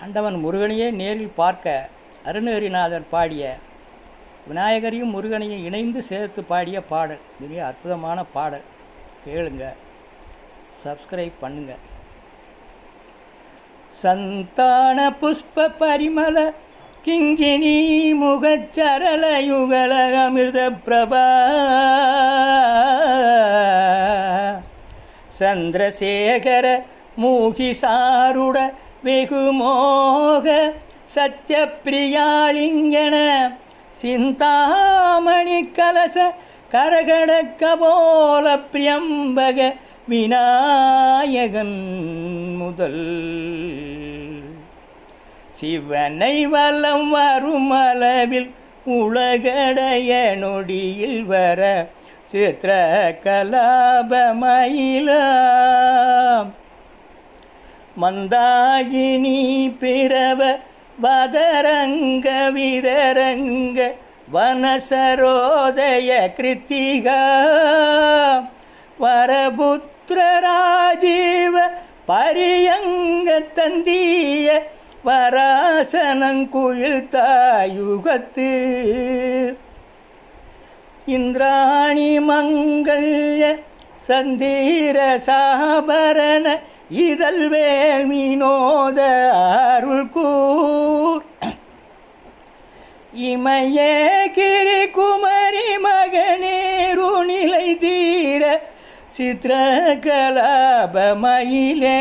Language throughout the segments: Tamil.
ஆண்டவன் முருகனையே நேரில் பார்க்க அருணகிரிநாதர் பாடிய விநாயகரையும் முருகனையும் இணைந்து சேர்த்து பாடிய பாடல். மிக அற்புதமான பாடல். கேளுங்க, சப்ஸ்கிரைப் பண்ணுங்க. சந்தான புஷ்ப பரிமள கிங்கினி முகச்சரள யுகல அமிர்த பிரபா சந்திரசேகர மூகிசாருட வெகுமோக சத்யப்பிரியாலிங்கன சிந்தாமணி கலச கரகடக்க போல பிரியம்பக விநாயகன் முதல் சிவனை வலம் வரும் அளவில் உலகடைய நொடியில் வர சித்திர கலாபமயிலாம் மந்தாகினி பிறவ பதரங்க விதரங்க வனசரோதய கிருத்திகா வரபுத்திர ராஜீவ பரியங்க தந்திய வராசனங்குயில் தாயுகத்து இந்திராணி மங்கள்ய சந்தீர சாபரண இதழ்வேல் வினோத அருள் கூர் இமையே கிரி குமரி மகனேருநிலை தீர சித்திர கலாபமயிலே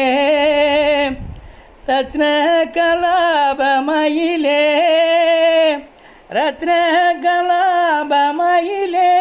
ரத்ன கலாபமயிலே ரத்ன கலாபமயிலே